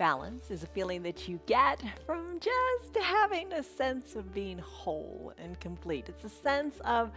Balance is a feeling that you get from just having a sense of being whole and complete. It's a sense of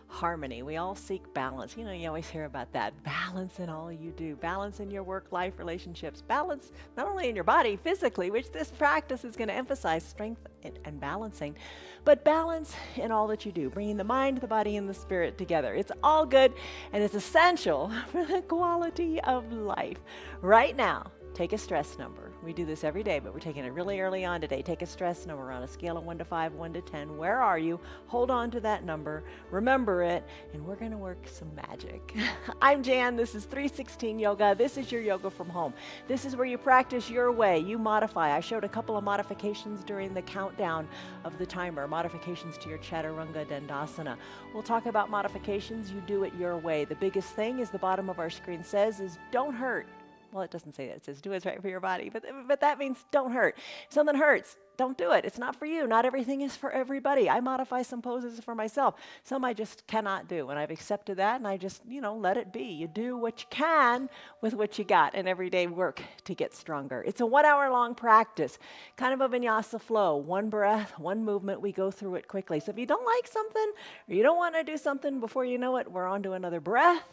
harmony. We all seek balance. You always hear about that. Balance in all you do, balance in your work life relationships, balance not only in your body physically, which this practice is going to emphasize strength and balancing, but balance in all that you do, bringing the mind, the body, and the spirit together. It's all good and it's essential for the quality of life. Right now, take a stress number. We do this every day, but we're taking it really early on today. Take a stress number on a scale of 1 to 5, 1 to 10. Where are you? Hold on to that number. Remember it, and we're going to work some magic. I'm Jan. This is 316 Yoga. This is your yoga from home. This is where you practice your way. You modify. I showed a couple of modifications during the countdown of the timer, modifications to your Chaturanga Dandasana. We'll talk about modifications. You do it your way. The biggest thing, as the bottom of our screen says, is don't hurt. Well, it doesn't say that. It says do what's right for your body, but that means don't hurt. If something hurts, don't do it. It's not for you. Not everything is for everybody. I modify some poses for myself. Some I just cannot do, and I've accepted that, and I just, let it be. You do what you can with what you got, and everyday work to get stronger. It's a 1 hour long practice, kind of a vinyasa flow. One breath, one movement. We go through it quickly. So if you don't like something, or you don't want to do something, before you know it, we're on to another breath.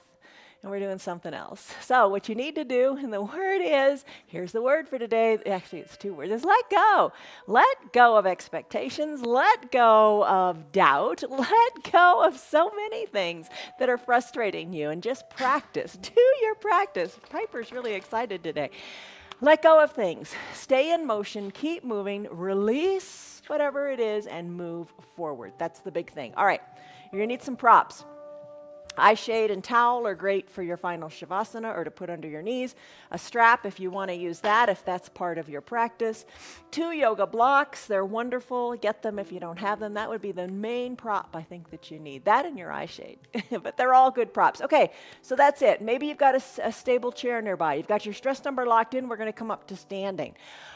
And we're doing something else. So what you need to do, and the word is, here's the word for today, actually it's 2 words, is let go. Let go of expectations, let go of doubt, let go of so many things that are frustrating you, and just practice. Do your practice. Piper's really excited today. Let go of things. Stay in motion, keep moving, release whatever it is, and move forward. That's the big thing. All right, you're gonna need some props. Eye shade and towel are great for your final Shavasana or to put under your knees. A strap if you want to use that, if that's part of your practice. 2 yoga blocks, they're wonderful. Get them if you don't have them. That would be the main prop I think that you need. That and your eye shade. But they're all good props. Okay, so that's it. Maybe you've got a stable chair nearby. You've got your stress number locked in. We're going to come up to standing.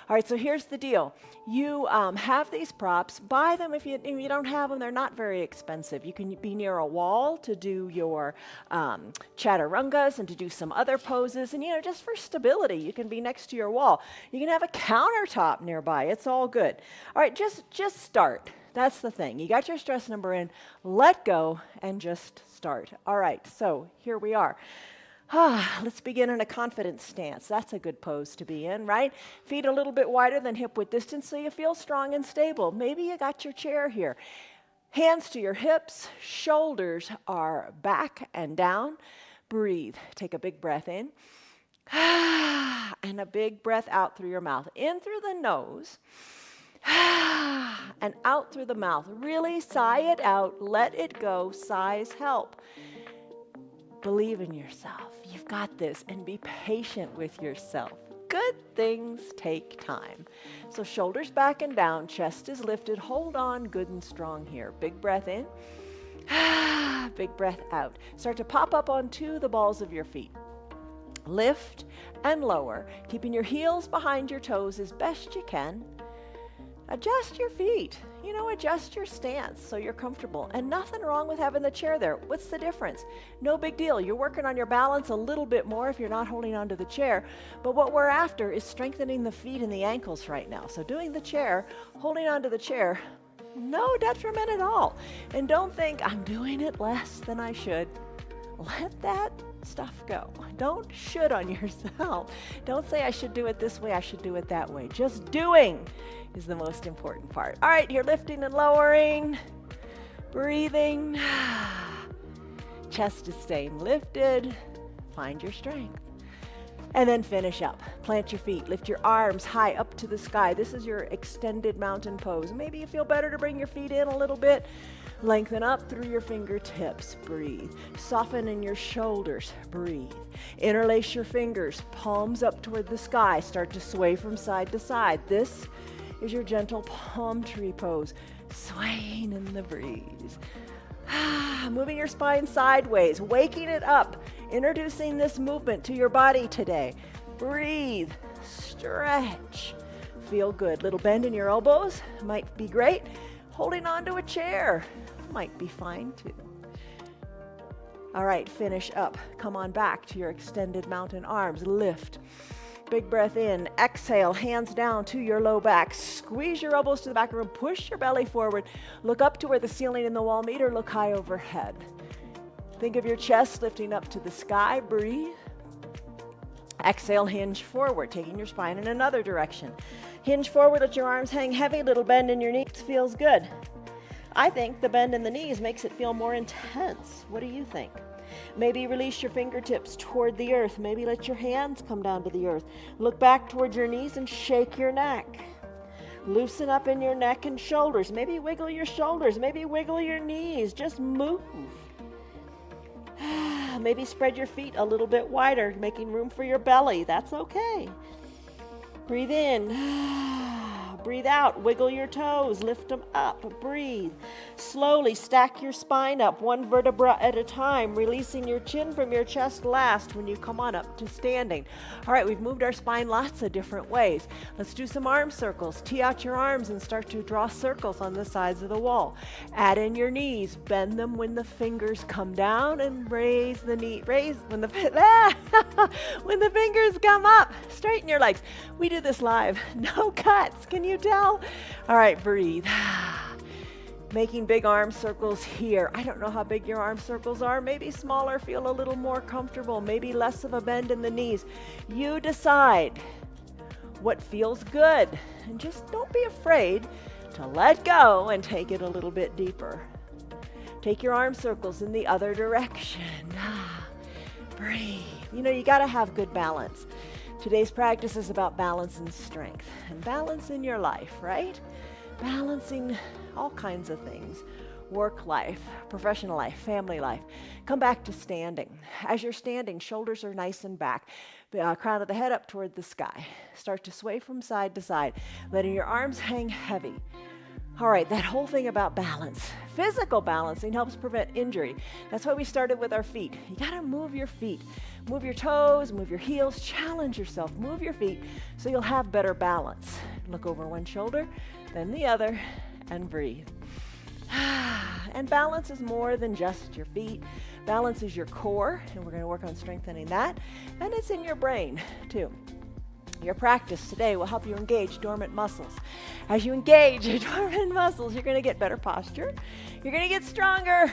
All right, so here's the deal. You have these props. Buy them if you don't have them. They're not very expensive. You can be near a wall to do your chaturangas and to do some other poses. And, just for stability, you can be next to your wall. You can have a countertop nearby. It's all good. All right, just start. That's the thing. You got your stress number in. Let go and just start. All right, so here we are. Let's begin in a confident stance. That's a good pose to be in, right? Feet a little bit wider than hip width distance so you feel strong and stable. Maybe you got your chair here. Hands to your hips, shoulders are back and down. Breathe. Take a big breath in. And a big breath out through your mouth. In through the nose. And out through the mouth. Really sigh it out. Let it go. Sighs help. Believe in yourself. You've got this, and be patient with yourself. Good things take time. So shoulders back and down, chest is lifted. Hold on, good and strong here. Big breath in. Big breath out. Start to pop up onto the balls of your feet. Lift and lower, keeping your heels behind your toes as best you can. Adjust your feet. Adjust your stance so you're comfortable. And nothing wrong with having the chair there. What's the difference? No big deal. You're working on your balance a little bit more if you're not holding onto the chair. But what we're after is strengthening the feet and the ankles right now. So doing the chair, holding onto the chair, no detriment at all. And don't think I'm doing it less than I should. Let that stuff go. Don't should on yourself. Don't say I should do it this way, I should do it that way. Just doing is the most important part. All right, you're lifting and lowering, breathing. Chest is staying lifted. Find your strength. And then finish up. Plant your feet. Lift your arms high up to the sky. This is your extended mountain pose. Maybe you feel better to bring your feet in a little bit. Lengthen up through your fingertips. Breathe. Soften in your shoulders. Breathe. Interlace your fingers. Palms up toward the sky. Start to sway from side to side. This is your gentle palm tree pose. Swaying in the breeze. Moving your spine sideways. Waking it up. Introducing this movement to your body today. Breathe. Stretch. Feel good. Little bend in your elbows might be great. Holding on to a chair might be fine too. All right, finish up. Come on back to your extended mountain arms. Lift. Big breath in. Exhale, hands down to your low back. Squeeze your elbows to the back of the room. Push your belly forward. Look up to where the ceiling and the wall meet, or look high overhead. Think of your chest lifting up to the sky. Breathe. Exhale, hinge forward, taking your spine in another direction. Hinge forward, let your arms hang heavy. Little bend in your knees feels good. I think the bend in the knees makes it feel more intense. What do you think? Maybe release your fingertips toward the earth. Maybe let your hands come down to the earth. Look back toward your knees and shake your neck. Loosen up in your neck and shoulders. Maybe wiggle your shoulders. Maybe wiggle your knees. Just move. Maybe spread your feet a little bit wider, making room for your belly. That's okay. Breathe in. Breathe out. Wiggle your toes. Lift them up. Breathe. Slowly stack your spine up, one vertebra at a time, releasing your chin from your chest last when you come on up to standing. All right, we've moved our spine lots of different ways. Let's do some arm circles. Tee out your arms and start to draw circles on the sides of the wall. Add in your knees. Bend them when the fingers come down and raise the knee. Raise when the when the fingers come up. Straighten your legs. We do this live. No cuts. Can you tell? All right, breathe. Making big arm circles here. I don't know how big your arm circles are. Maybe smaller, feel a little more comfortable. Maybe less of a bend in the knees. You decide what feels good. And just don't be afraid to let go and take it a little bit deeper. Take your arm circles in the other direction. Breathe. You know, you got to have good balance. Today's practice is about balance and strength, and balance in your life, right? Balancing all kinds of things. Work life, professional life, family life. Come back to standing. As you're standing, shoulders are nice and back. Crown of the head up toward the sky. Start to sway from side to side, letting your arms hang heavy. All right, that whole thing about balance. Physical balancing helps prevent injury. That's why we started with our feet. You gotta move your feet. Move your toes, move your heels, challenge yourself. Move your feet so you'll have better balance. Look over one shoulder, then the other, and breathe. And balance is more than just your feet. Balance is your core, and we're gonna work on strengthening that. And it's in your brain, too. Your practice today will help you engage dormant muscles. As you engage your dormant muscles, you're going to get better posture, you're going to get stronger,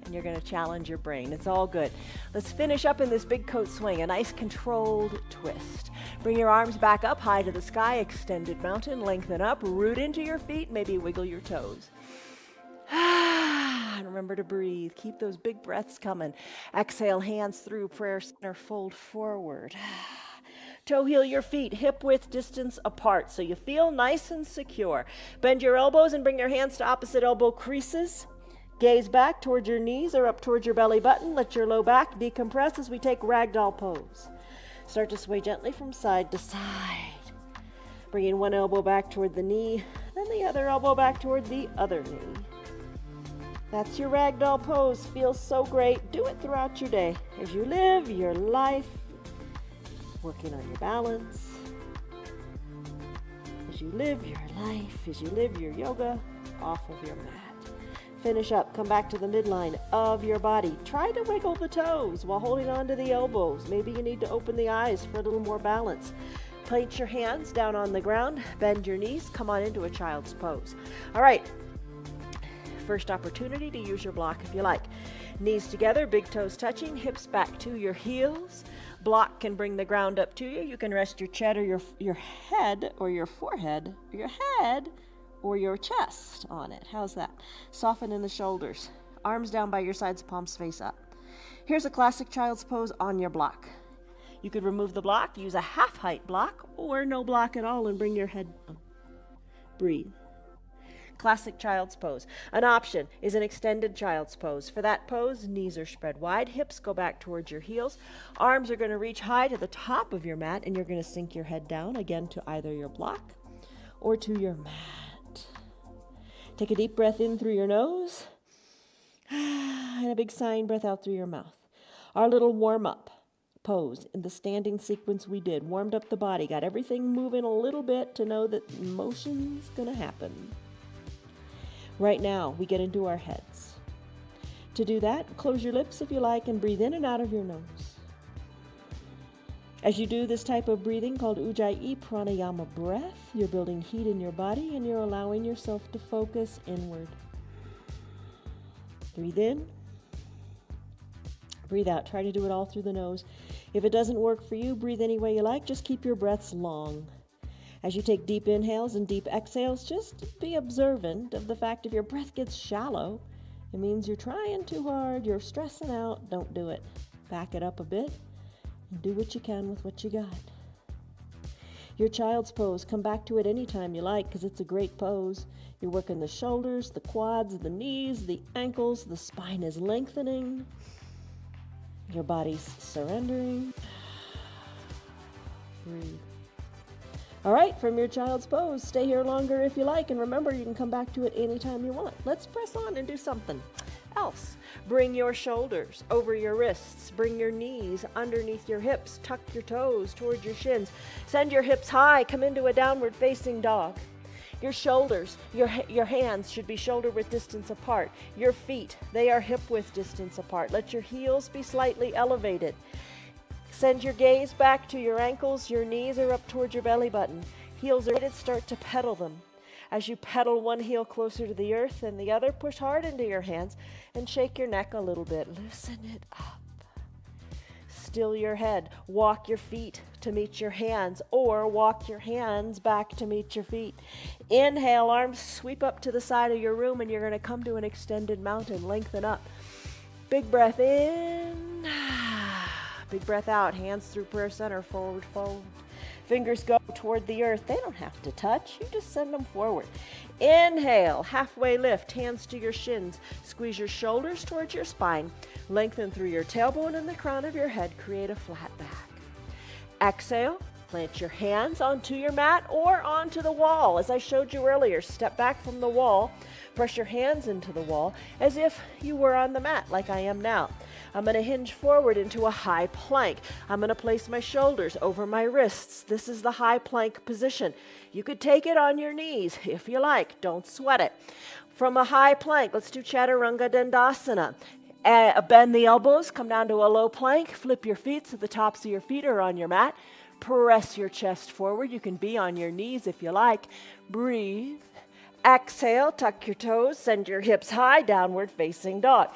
and you're going to challenge your brain. It's all good. Let's finish up in this big coat swing, a nice controlled twist. Bring your arms back up high to the sky, extended mountain, lengthen up, root into your feet, maybe wiggle your toes. And remember to breathe. Keep those big breaths coming. Exhale, hands through, prayer center, fold forward. Toe heel your feet hip width distance apart so you feel nice and secure. Bend your elbows and bring your hands to opposite elbow creases. Gaze back towards your knees or up towards your belly button. Let your low back decompress as we take ragdoll pose. Start to sway gently from side to side. Bringing one elbow back toward the knee, then the other elbow back toward the other knee. That's your ragdoll pose. Feels so great. Do it throughout your day as you live your life, working on your balance, as you live your life, as you live your yoga off of your mat. Finish up, come back to the midline of your body. Try to wiggle the toes while holding on to the elbows. Maybe you need to open the eyes for a little more balance. Place your hands down on the ground, bend your knees, come on into a child's pose. All right, first opportunity to use your block if you like. Knees together, big toes touching, hips back to your heels. Block can bring the ground up to you. You can rest your chin or your head or your forehead or your head or your chest on it. How's that? Soften in the shoulders. Arms down by your sides, palms face up. Here's a classic child's pose on your block. You could remove the block, use a half height block, or no block at all and bring your head down. Breathe. Classic child's pose. An option is an extended child's pose. For that pose, knees are spread wide, hips go back towards your heels, arms are going to reach high to the top of your mat, and you're going to sink your head down again to either your block or to your mat. Take a deep breath in through your nose and a big sighing breath out through your mouth. Our little warm-up pose in the standing sequence we did. Warmed up the body, got everything moving a little bit to know that motion's going to happen. Right now, we get into our heads. To do that, close your lips if you like and breathe in and out of your nose. As you do this type of breathing called Ujjayi Pranayama breath, you're building heat in your body and you're allowing yourself to focus inward. Breathe in. Breathe out. Try to do it all through the nose. If it doesn't work for you, breathe any way you like. Just keep your breaths long. As you take deep inhales and deep exhales, just be observant of the fact if your breath gets shallow, it means you're trying too hard, you're stressing out. Don't do it. Back it up a bit and do what you can with what you got. Your child's pose, come back to it anytime you like because it's a great pose. You're working the shoulders, the quads, the knees, the ankles, the spine is lengthening. Your body's surrendering. Breathe. All right, from your child's pose, stay here longer if you like, and remember, you can come back to it anytime you want. Let's press on and do something else. Bring your shoulders over your wrists. Bring your knees underneath your hips. Tuck your toes towards your shins. Send your hips high. Come into a downward facing dog. Your shoulders, your hands should be shoulder width distance apart. Your feet, they are hip width distance apart. Let your heels be slightly elevated. Send your gaze back to your ankles. Your knees are up towards your belly button. Heels are rated. Start to pedal them. As you pedal one heel closer to the earth and the other, push hard into your hands and shake your neck a little bit. Loosen it up. Still your head. Walk your feet to meet your hands or walk your hands back to meet your feet. Inhale, arms sweep up to the side of your room and you're going to come to an extended mountain. Lengthen up. Big breath in. Big breath out. Hands through prayer center. Forward fold. Fingers go toward the earth. They don't have to touch. You just send them forward. Inhale. Halfway lift. Hands to your shins. Squeeze your shoulders towards your spine. Lengthen through your tailbone and the crown of your head. Create a flat back. Exhale. Plant your hands onto your mat or onto the wall. As I showed you earlier, step back from the wall. Press your hands into the wall as if you were on the mat like I am now. I'm going to hinge forward into a high plank. I'm going to place my shoulders over my wrists. This is the high plank position. You could take it on your knees if you like. Don't sweat it. From a high plank, let's do Chaturanga Dandasana. Bend the elbows, come down to a low plank. Flip your feet so the tops of your feet are on your mat. Press your chest forward. You can be on your knees if you like. Breathe. Exhale, tuck your toes, send your hips high, downward facing dog.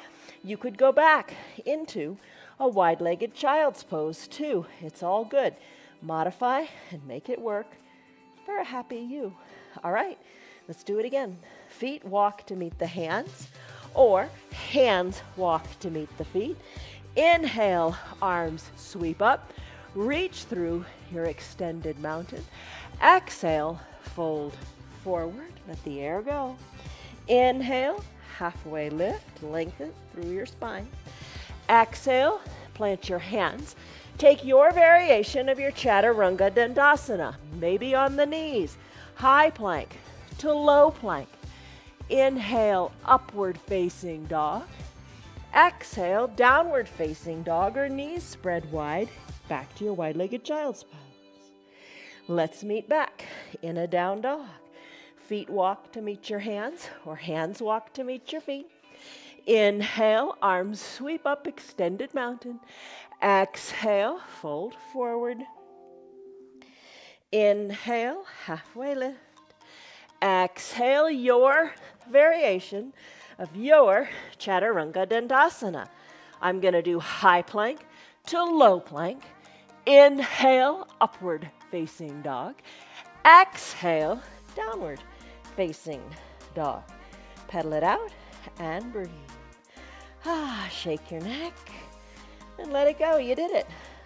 You could go back into a wide-legged child's pose too. It's all good. Modify and make it work for a happy you. All right, let's do it again. Feet walk to meet the hands or hands walk to meet the feet. Inhale, arms sweep up. Reach through your extended mountain. Exhale, fold forward. Let the air go. Inhale, halfway lift, lengthen through your spine. Exhale, plant your hands. Take your variation of your Chaturanga Dandasana, maybe on the knees. High plank to low plank. Inhale, upward facing dog. Exhale, downward facing dog or knees spread wide. Back to your wide-legged child's pose. Let's meet back in a down dog. Feet walk to meet your hands or hands walk to meet your feet. Inhale, arms sweep up, extended mountain. Exhale, fold forward. Inhale, halfway lift. Exhale, your variation of your Chaturanga Dandasana. I'm going to do high plank to low plank. Inhale, upward facing dog. Exhale, downward facing dog. Pedal it out and breathe. Shake your neck and let it go. You did it.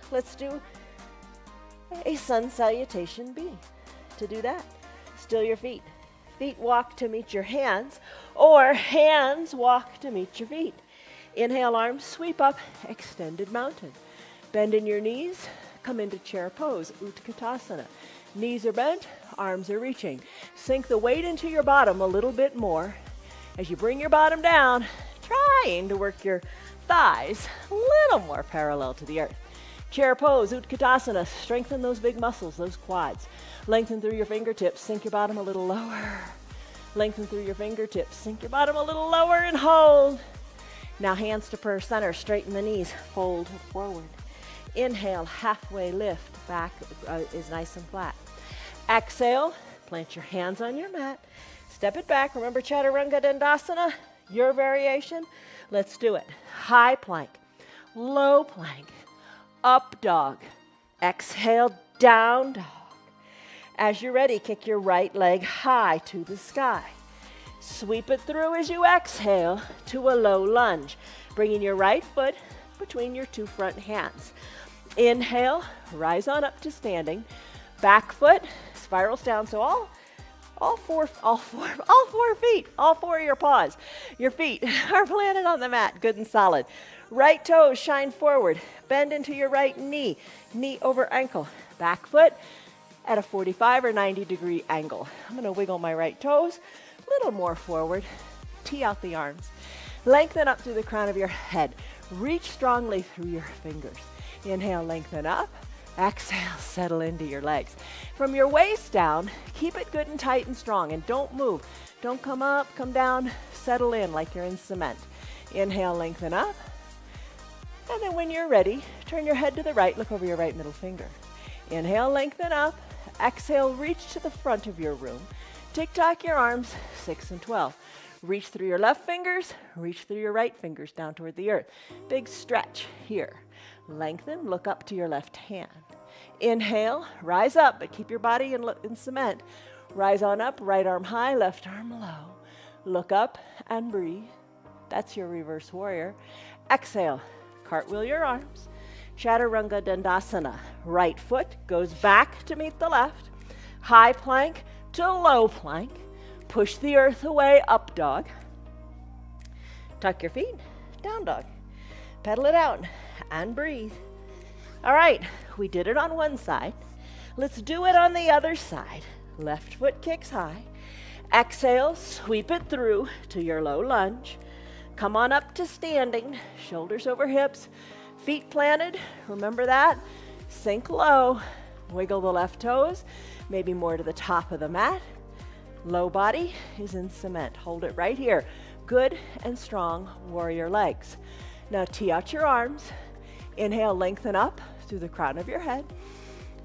Let's do a sun salutation B. To do that, still your feet. Feet walk to meet your hands or hands walk to meet your feet. Inhale, arms sweep up, extended mountain. Bend in your knees, come into chair pose, Utkatasana. Knees are bent, arms are reaching. Sink the weight into your bottom a little bit more. As you bring your bottom down, trying to work your thighs a little more parallel to the earth. Chair pose, Utkatasana. Strengthen those big muscles, those quads. Lengthen through your fingertips, sink your bottom a little lower. Lengthen through your fingertips, sink your bottom a little lower and hold. Now hands to prayer center, straighten the knees, fold forward. Inhale, halfway lift, back is nice and flat. Exhale, plant your hands on your mat. Step it back. Remember Chaturanga Dandasana, your variation? Let's do it. High plank, low plank, up dog. Exhale, down dog. As you're ready, kick your right leg high to the sky. Sweep it through as you exhale to a low lunge, bringing your right foot between your two front hands. Inhale, rise on up to standing. Back foot spirals down, so all four feet, all four of your paws, your feet are planted on the mat, good and solid. Right toes shine forward, bend into your right knee, knee over ankle. Back foot at a 45 or 90 degree angle. I'm going to wiggle my right toes a little more forward, tee out the arms. Lengthen up through the crown of your head. Reach strongly through your fingers. Inhale, lengthen up. Exhale, settle into your legs. From your waist down, keep it good and tight and strong, and don't move. Don't come up, come down, settle in like you're in cement. Inhale, lengthen up. And then when you're ready, turn your head to the right, look over your right middle finger. Inhale, lengthen up. Exhale, reach to the front of your room. Tick-tock your arms, 6 and 12. Reach through your left fingers, reach through your right fingers down toward the earth. Big stretch here. Lengthen, look up to your left hand. Inhale, rise up, but keep your body in cement. Rise on up, right arm high, left arm low. Look up and breathe. That's your reverse warrior. Exhale, cartwheel your arms. Chaturanga Dandasana. Right foot goes back to meet the left. High plank to low plank. Push the earth away, up dog. Tuck your feet, down dog. Pedal it out and breathe. All right, we did it on one side. Let's do it on the other side. Left foot kicks high. Exhale, sweep it through to your low lunge. Come on up to standing, shoulders over hips, feet planted. Remember that. Sink low. Wiggle the left toes, maybe more to the top of the mat. Low body is in cement. Hold it right here. Good and strong warrior legs. Now tee out your arms. Inhale, lengthen up through the crown of your head.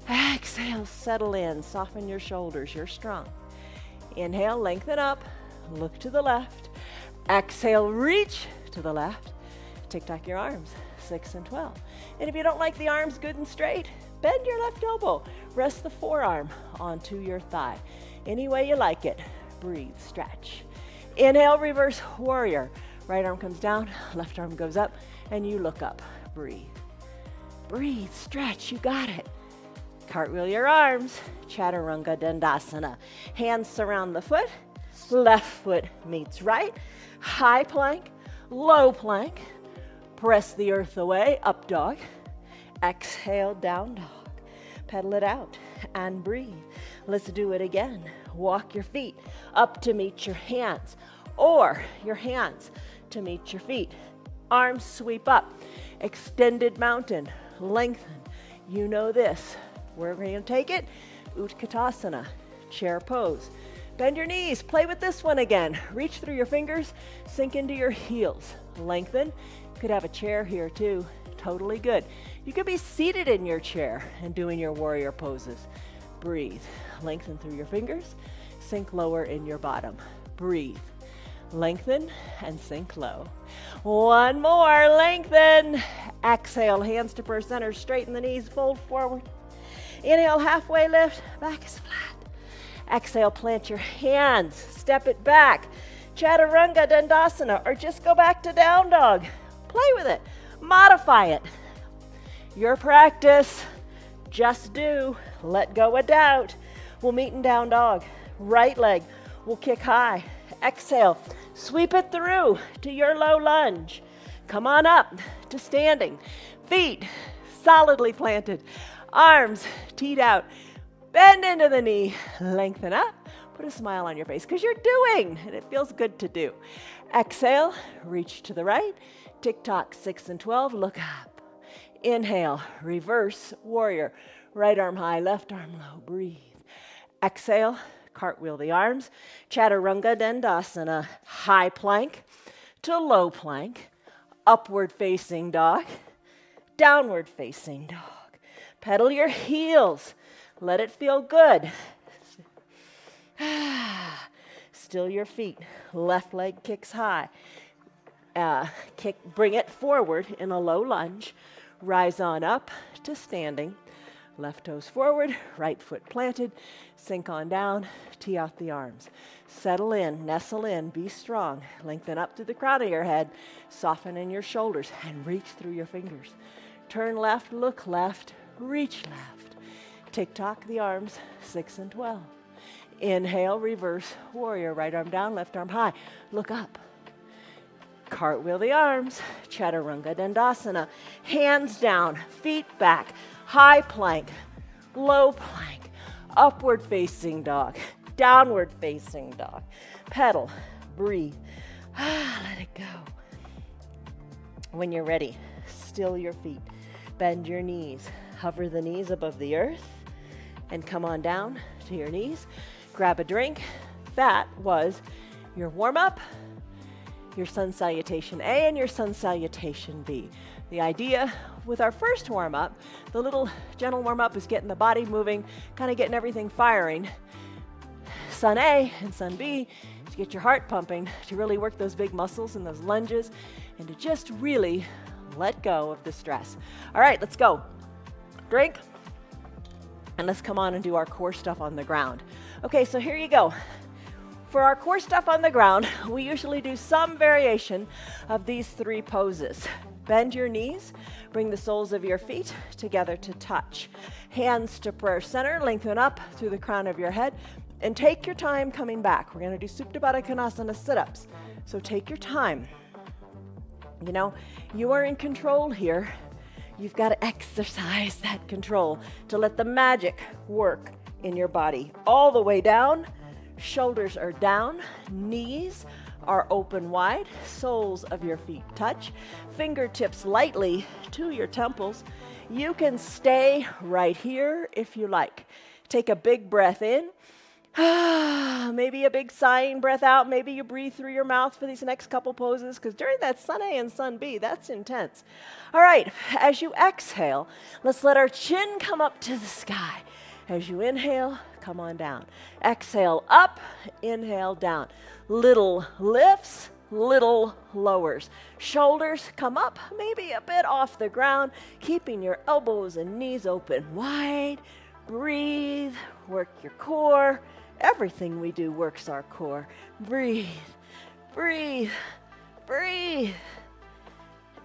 Exhale, settle in. Soften your shoulders. You're strong. Inhale, lengthen up. Look to the left. Exhale, reach to the left. Tick-tock your arms, 6 and 12. And if you don't like the arms good and straight, bend your left elbow. Rest the forearm onto your thigh. Any way you like it. Breathe, stretch. Inhale, reverse warrior. Right arm comes down, left arm goes up, and you look up. Breathe. Breathe, stretch, you got it. Cartwheel your arms. Chaturanga Dandasana. Hands surround the foot. Left foot meets right. High plank, low plank. Press the earth away, up dog. Exhale, down dog. Pedal it out and breathe. Let's do it again. Walk your feet up to meet your hands, or your hands to meet your feet. Arms sweep up. Extended mountain. Lengthen. You know this. We're going to take it. Utkatasana. Chair pose. Bend your knees. Play with this one again. Reach through your fingers. Sink into your heels. Lengthen. You could have a chair here too. Totally good. You could be seated in your chair and doing your warrior poses. Breathe. Lengthen through your fingers. Sink lower in your bottom. Breathe. Lengthen and sink low. One more. Lengthen. Exhale. Hands to prayer center. Straighten the knees. Fold forward. Inhale. Halfway lift. Back is flat. Exhale. Plant your hands. Step it back. Chaturanga Dandasana, or just go back to down dog. Play with it. Modify it. Your practice. Just do. Let go of doubt. We'll meet in down dog. Right leg will kick high. Exhale. Sweep it through to your low lunge. Come on up to standing. Feet solidly planted. Arms teed out. Bend into the knee. Lengthen up. Put a smile on your face because you're doing, and it feels good to do. Exhale. Reach to the right. Tick-tock, 6 and 12. Look up. Inhale. Reverse warrior. Right arm high, left arm low. Breathe. Exhale. Cartwheel the arms. Chaturanga Dandasana. High plank to low plank. Upward facing dog. downward facing dog. Pedal your heels. Let it feel good. Still your feet. Left leg kicks high. Bring it forward in a low lunge. Rise on up to standing. Left toes forward, right foot planted. Sink on down, tee out the arms. Settle in, nestle in, be strong. Lengthen up to the crown of your head. Soften in your shoulders and reach through your fingers. Turn left, look left, reach left. Tick-tock the arms, 6 and 12. Inhale, reverse warrior. Right arm down, left arm high. Look up. Cartwheel the arms, Chaturanga Dandasana. Hands down, feet back, high plank, low plank, upward facing dog, downward facing dog. Pedal, breathe, let it go. When you're ready, still your feet, bend your knees, hover the knees above the earth, and come on down to your knees. Grab a drink. That was your warm-up, your sun salutation A and your sun salutation B. The idea with our first warm-up, the little gentle warm-up is getting the body moving, kind of getting everything firing. Sun A and sun B to get your heart pumping, to really work those big muscles and those lunges, and to just really let go of the stress. All right, let's go. Drink, and let's come on and do our core stuff on the ground. Okay, so here you go. For our core stuff on the ground, we usually do some variation of these 3 poses. Bend your knees, bring the soles of your feet together to touch. Hands to prayer center, lengthen up through the crown of your head, and take your time coming back. We're gonna do Supta Baddha Konasana sit-ups, so take your time. You know, you are in control here. You've got to exercise that control to let the magic work in your body. All the way down. Shoulders are down, knees are open wide, soles of your feet touch, fingertips lightly to your temples. You can stay right here if you like. Take a big breath in, maybe a big sighing breath out. Maybe you breathe through your mouth for these next couple poses, because during that sun A and sun B, that's intense. All right, as you exhale, let's let our chin come up to the sky. As you inhale, come on down. Exhale up, inhale down. Little lifts, little lowers. Shoulders come up, maybe a bit off the ground, keeping your elbows and knees open wide. Breathe, work your core. Everything we do works our core. Breathe, breathe, breathe.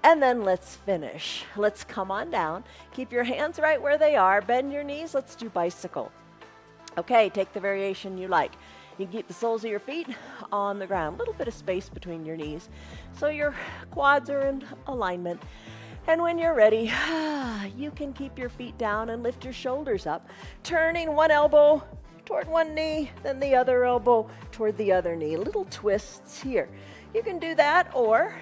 And then let's finish. Let's come on down. Keep your hands right where they are. Bend your knees. Let's do bicycle. Okay, take the variation you like. You can keep the soles of your feet on the ground. A little bit of space between your knees so your quads are in alignment. And when you're ready, you can keep your feet down and lift your shoulders up, turning one elbow toward one knee, then the other elbow toward the other knee. Little twists here. You can do that, or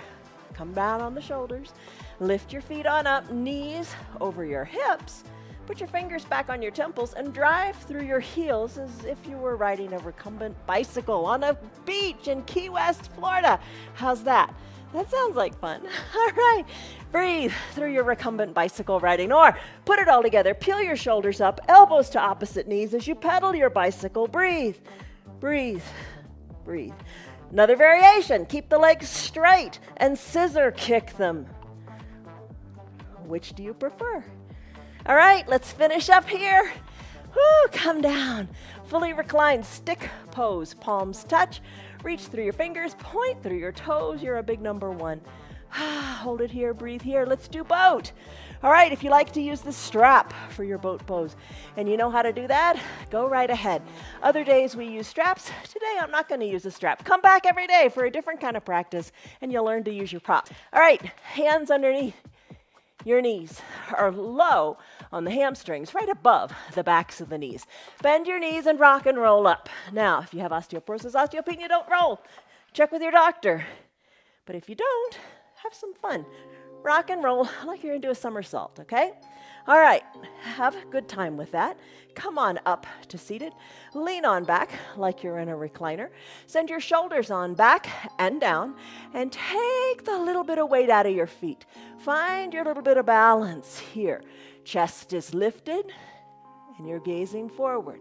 come down on the shoulders, lift your feet on up, knees over your hips, put your fingers back on your temples, and drive through your heels as if you were riding a recumbent bicycle on a beach in Key West, Florida. How's that? That sounds like fun. All right, breathe through your recumbent bicycle riding, or put it all together. Peel your shoulders up, elbows to opposite knees as you pedal your bicycle. Breathe, breathe, breathe. Another variation, keep the legs straight and scissor kick them. Which do you prefer? All right, let's finish up here. Woo, come down. Fully reclined stick pose, palms touch. Reach through your fingers, point through your toes. You're a big number 1. Hold it here, breathe here. Let's do boat. All right, if you like to use the strap for your boat pose and you know how to do that, go right ahead. Other days we use straps. Today I'm not going to use a strap. Come back every day for a different kind of practice and you'll learn to use your props. All right, hands underneath your knees are low on the hamstrings, right above the backs of the knees. Bend your knees and rock and roll up. Now, if you have osteoporosis, osteopenia, don't roll. Check with your doctor. But if you don't, have some fun. Rock and roll like you're going to do a somersault, okay? All right, have a good time with that. Come on up to seated. Lean on back like you're in a recliner. Send your shoulders on back and down, and take the little bit of weight out of your feet. Find your little bit of balance here. Chest is lifted, and you're gazing forward.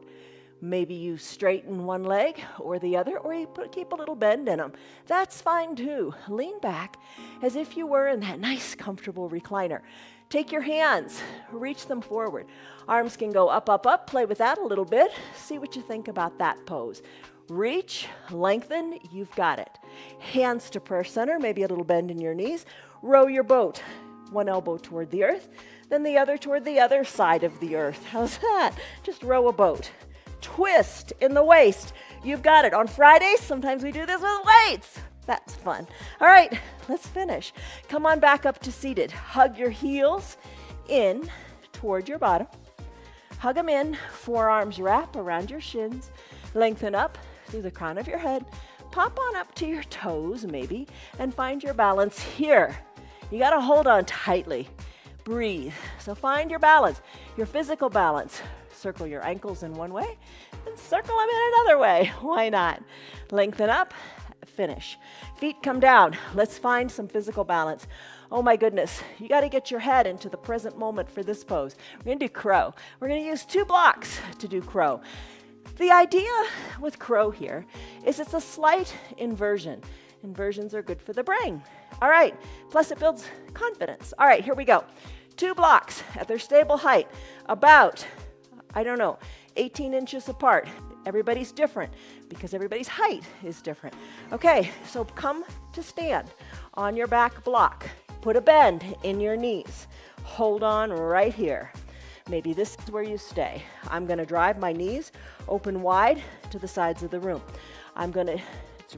Maybe you straighten one leg or the other, or you keep a little bend in them. That's fine too. Lean back as if you were in that nice, comfortable recliner. Take your hands, reach them forward. Arms can go up, up, up. Play with that a little bit. See what you think about that pose. Reach, lengthen, you've got it. Hands to prayer center, maybe a little bend in your knees. Row your boat. One elbow toward the earth, then the other toward the other side of the earth. How's that? Just row a boat. Twist in the waist. You've got it. On Fridays, sometimes we do this with weights. That's fun. All right, let's finish. Come on back up to seated. Hug your heels in toward your bottom. Hug them in. Forearms wrap around your shins. Lengthen up through the crown of your head. Pop on up to your toes, maybe, and find your balance here. You got to hold on tightly. Breathe. So find your balance, your physical balance. Circle your ankles in one way and circle them in another way. Why not? Lengthen up, finish. Feet come down. Let's find some physical balance. Oh my goodness, you got to get your head into the present moment for this pose. We're going to do crow. We're going to use 2 blocks to do crow. The idea with crow here is it's a slight inversion. Inversions are good for the brain. All right, plus it builds confidence. All right, here we go. 2 blocks at their stable height, about 18 inches apart. Everybody's different because everybody's height is different. Okay, so come to stand on your back block. Put a bend in your knees. Hold on right here. Maybe this is where you stay. I'm going to drive my knees open wide to the sides of the room.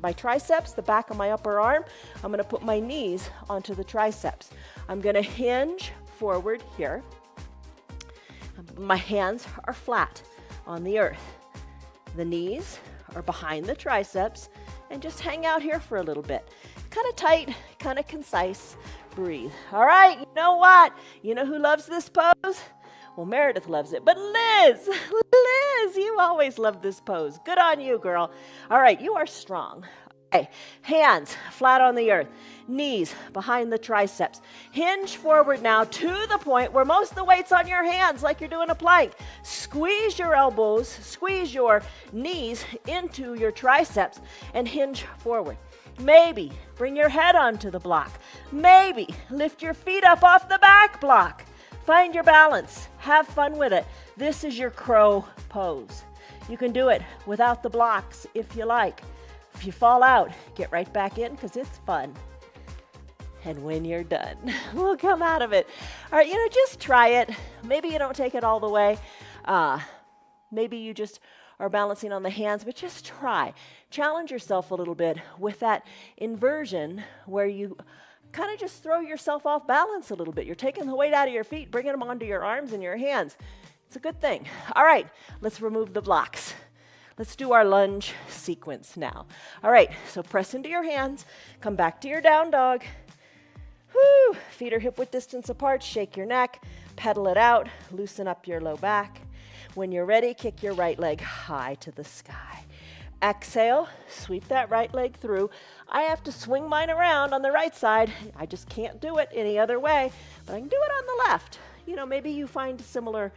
My triceps, the back of my upper arm, I'm going to put my knees onto the triceps. I'm going to hinge forward here. My hands are flat on the earth. The knees are behind the triceps, and just hang out here for a little bit. Kind of tight, kind of concise. Breathe. All right, you know what? You know who loves this pose? Well, Meredith loves it, but Liz, you always love this pose. Good on you, girl. All right, you are strong. Okay, hands flat on the earth, knees behind the triceps. Hinge forward now to the point where most of the weight's on your hands, like you're doing a plank. Squeeze your elbows, squeeze your knees into your triceps, and hinge forward. Maybe bring your head onto the block. Maybe lift your feet up off the back block. Find your balance. Have fun with it. This is your crow pose. You can do it without the blocks if you like. If you fall out, get right back in because it's fun. And when you're done, we'll come out of it. All right, just try it. Maybe you don't take it all the way. Maybe you just are balancing on the hands, but just try. Challenge yourself a little bit with that inversion where you kind of just throw yourself off balance a little bit. You're taking the weight out of your feet, bringing them onto your arms and your hands. It's a good thing. All right, let's remove the blocks. Let's do our lunge sequence now. All right, so press into your hands, come back to your down dog. Woo! Feet are hip-width distance apart, shake your neck, pedal it out, loosen up your low back. When you're ready, kick your right leg high to the sky. Exhale, sweep that right leg through. I have to swing mine around on the right side. I just can't do it any other way, but I can do it on the left. Maybe you find similar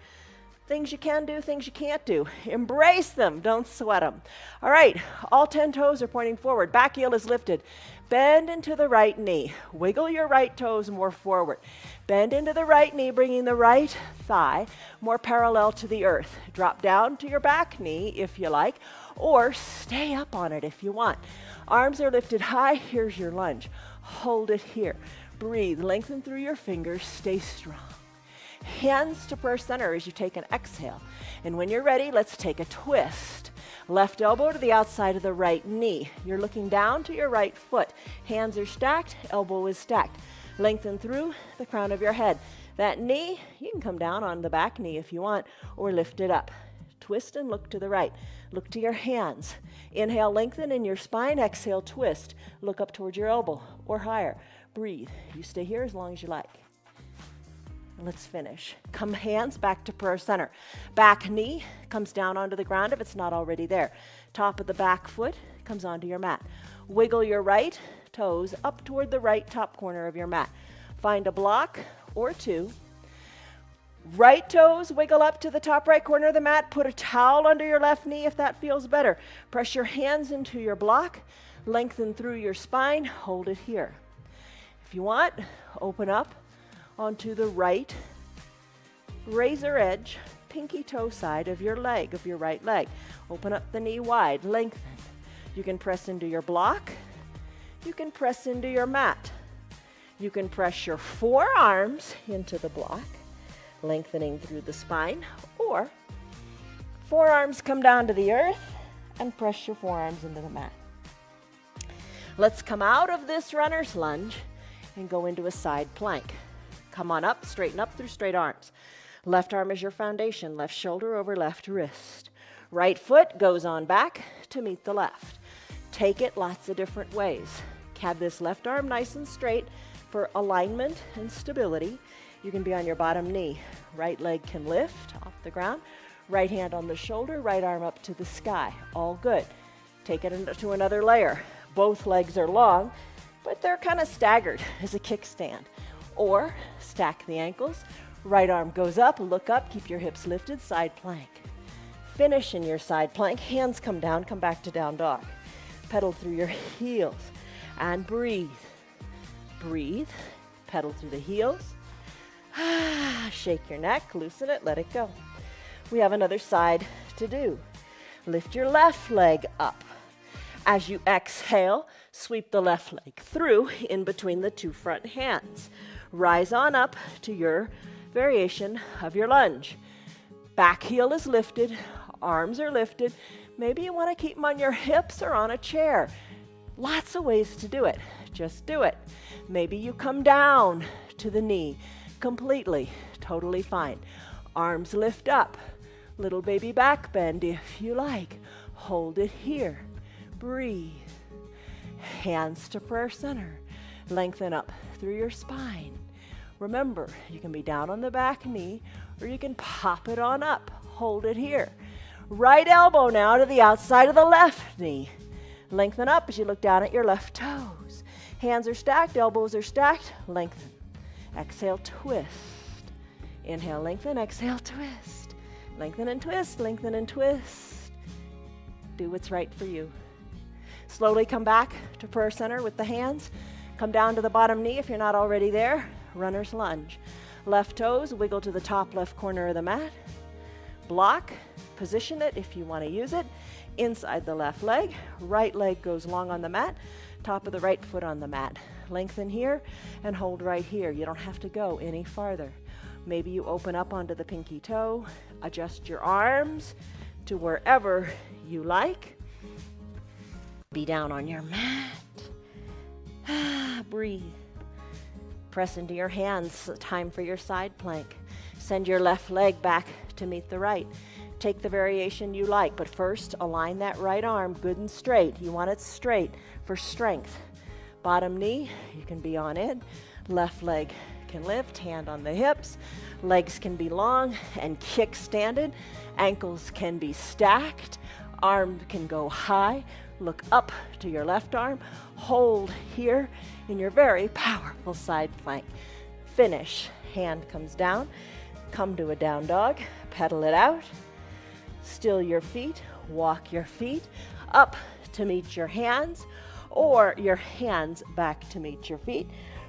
things you can do, things you can't do. Embrace them, don't sweat them. All right, all 10 toes are pointing forward. Back heel is lifted. Bend into the right knee. Wiggle your right toes more forward. Bend into the right knee, bringing the right thigh more parallel to the earth. Drop down to your back knee if you like, or stay up on it if you want. Arms are lifted high. Here's your lunge. Hold it here. Breathe. Lengthen through your fingers. Stay strong. Hands to prayer center as you take an exhale. And when you're ready, let's take a twist. Left elbow to the outside of the right knee. You're looking down to your right foot. Hands are stacked, elbow is stacked. Lengthen through the crown of your head. That knee, you can come down on the back knee if you want, or lift it up. Twist and look to the right. Look to your hands. Inhale, lengthen in your spine. Exhale, twist. Look up towards your elbow or higher. Breathe. You stay here as long as you like. Let's finish. Come hands back to prayer center. Back knee comes down onto the ground if it's not already there. Top of the back foot comes onto your mat. Wiggle your right toes up toward the right top corner of your mat. Find a block or two. Right toes wiggle up to the top right corner of the mat. Put a towel under your left knee if that feels better. Press your hands into your block. Lengthen through your spine. Hold it here. If you want, open up onto the right razor edge, pinky toe side of your leg, of your right leg. Open up the knee wide, lengthen. You can press into your block. You can press into your mat. You can press your forearms into the block, lengthening through the spine, or forearms come down to the earth and press your forearms into the mat. Let's come out of this runner's lunge and go into a side plank. Come on up, straighten up through straight arms. Left arm is your foundation, left shoulder over left wrist. Right foot goes on back to meet the left. Take it lots of different ways. Have this left arm nice and straight for alignment and stability. You can be on your bottom knee. Right leg can lift off the ground. Right hand on the shoulder, right arm up to the sky. All good. Take it to another layer. Both legs are long, but they're kind of staggered as a kickstand. Or stack the ankles, right arm goes up, look up, keep your hips lifted, side plank. Finish in your side plank, hands come down, come back to down dog. Pedal through your heels and breathe. Breathe, pedal through the heels. Shake your neck, loosen it, let it go. We have another side to do. Lift your left leg up. As you exhale, sweep the left leg through in between the two front hands. Rise on up to your variation of your lunge. Back heel is lifted, arms are lifted. Maybe you want to keep them on your hips or on a chair. Lots of ways to do it. Just do it. Maybe you come down to the knee completely, totally fine. Arms lift up. Little baby back bend if you like. Hold it here. Breathe. Hands to prayer center. Lengthen up through your spine. Remember, you can be down on the back knee or you can pop it on up. Hold it here. Right elbow now to the outside of the left knee. Lengthen up as you look down at your left toes. Hands are stacked, elbows are stacked. Lengthen. Exhale, twist. Inhale, lengthen, exhale, twist. Lengthen and twist, lengthen and twist. Do what's right for you. Slowly come back to prayer center with the hands. Come down to the bottom knee if you're not already there. Runner's lunge. Left toes wiggle to the top left corner of the mat. Block, position it if you want to use it. Inside the left leg. Right leg goes long on the mat. Top of the right foot on the mat. Lengthen here and hold right here. You don't have to go any farther. Maybe you open up onto the pinky toe. Adjust your arms to wherever you like. Be down on your mat. Breathe. Press into your hands. Time for your side plank. Send your left leg back to meet the right. Take the variation you like, but first align that right arm good and straight. You want it straight for strength. Bottom knee, you can be on it. Left leg can lift, hand on the hips. Legs can be long and kick-standed. Ankles can be stacked. Arm can go high. Look up to your left arm. Hold here in your very powerful side plank. Finish. Hand comes down. Come to a down dog. Pedal it out. Still your feet. Walk your feet up to meet your hands, or your hands back to meet your feet.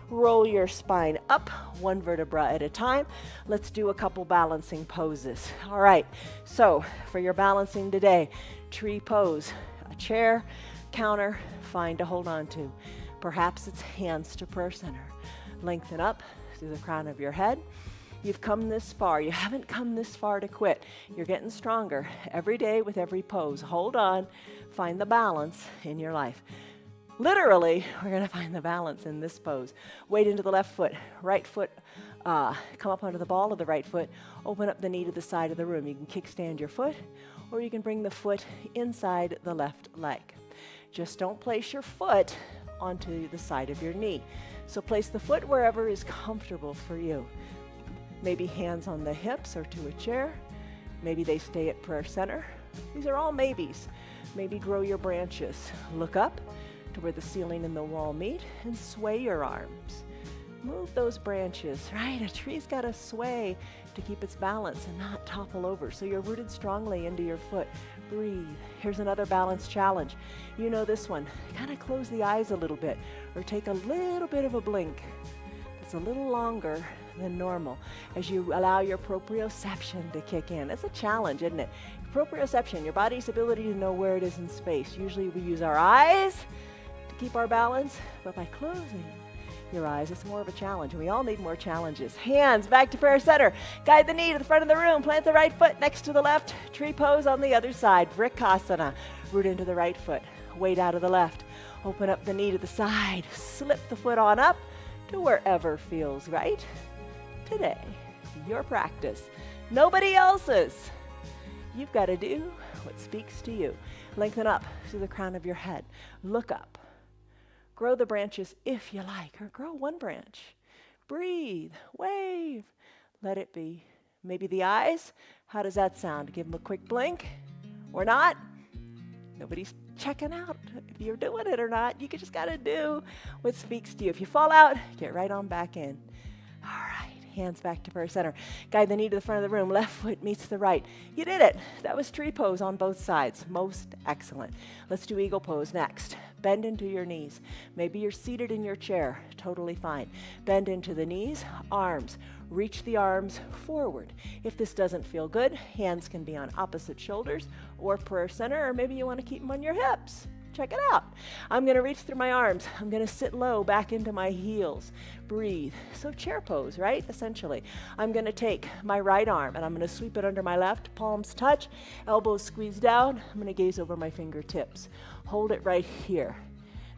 Roll your spine up, one vertebra at a time. Let's do a couple balancing poses. All right, so for your balancing today, tree pose, a chair, counter, find to hold on to. Perhaps it's hands to prayer center. Lengthen up through the crown of your head. You've come this far. You haven't come this far to quit. You're getting stronger every day with every pose. Hold on. Find the balance in your life. Literally, we're going to find the balance in this pose. Weight into the left foot. Right foot, come up onto the ball of the right foot. Open up the knee to the side of the room. You can kickstand your foot, or you can bring the foot inside the left leg. Just don't place your foot onto the side of your knee. So place the foot wherever is comfortable for you. Maybe hands on the hips or to a chair. Maybe they stay at prayer center. These are all maybes. Maybe grow your branches. Look up to where the ceiling and the wall meet and sway your arms. Move those branches, right? A tree's got to sway to keep its balance and not topple over. So you're rooted strongly into your foot. Breathe. Here's another balance challenge. You know this one. Kind of close the eyes a little bit or take a little bit of a blink. It's a little longer than normal as you allow your proprioception to kick in. It's a challenge, isn't it? Proprioception, your body's ability to know where it is in space. Usually we use our eyes to keep our balance, but by closing your eyes, it's more of a challenge. We all need more challenges. Hands back to prayer center. Guide the knee to the front of the room. Plant the right foot next to the left. Tree pose on the other side. Vrikasana. Root into the right foot. Weight out of the left. Open up the knee to the side. Slip the foot on up to wherever feels right. Today, your practice. Nobody else's. You've got to do what speaks to you. Lengthen up to the crown of your head. Look up. Grow the branches if you like, or grow one branch. Breathe, wave, let it be. Maybe the eyes, how does that sound? Give them a quick blink or not. Nobody's checking out if you're doing it or not. You just gotta do what speaks to you. If you fall out, get right on back in. All right, hands back to prayer center. Guide the knee to the front of the room. Left foot meets the right. You did it. That was tree pose on both sides. Most excellent. Let's do eagle pose next. Bend into your knees. Maybe you're seated in your chair. Totally fine. Bend into the knees, arms. Reach the arms forward. If this doesn't feel good, hands can be on opposite shoulders or prayer center, or maybe you want to keep them on your hips. Check it out. I'm going to reach through my arms. I'm going to sit low back into my heels. Breathe. So chair pose, right? Essentially. I'm going to take my right arm and I'm going to sweep it under my left. Palms touch. Elbows squeeze down. I'm going to gaze over my fingertips. Hold it right here.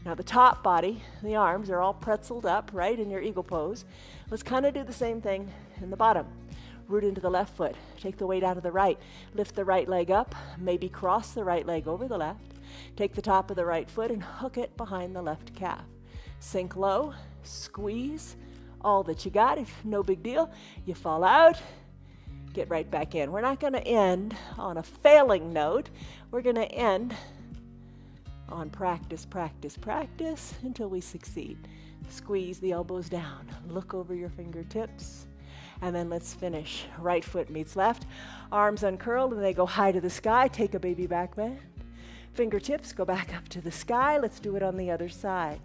Now the top body, the arms are all pretzeled up, right, in your eagle pose. Let's kind of do the same thing in the bottom. Root into the left foot. Take the weight out of the right. Lift the right leg up. Maybe cross the right leg over the left. Take the top of the right foot and hook it behind the left calf. Sink low, squeeze, all that you got. If no big deal, you fall out, get right back in. We're not going to end on a failing note. We're going to end on practice, practice, practice until we succeed. Squeeze the elbows down. Look over your fingertips. And then let's finish. Right foot meets left. Arms uncurled and they go high to the sky. Take a baby back bend. Fingertips go back up to the sky. Let's do it on the other side.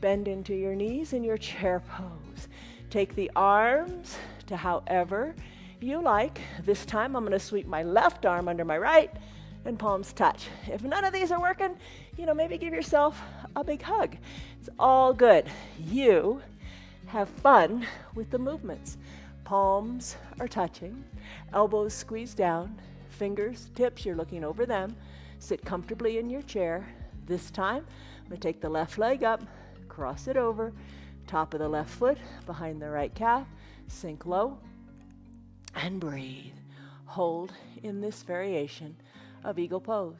Bend into your knees in your chair pose. Take the arms to however you like. This time I'm going to sweep my left arm under my right and palms touch. If none of these are working, maybe give yourself a big hug. It's all good. You have fun with the movements. Palms are touching, elbows squeezed down, fingers, tips, you're looking over them. Sit comfortably in your chair. This time, I'm going to take the left leg up, cross it over, top of the left foot, behind the right calf, sink low, and breathe. Hold in this variation of eagle pose.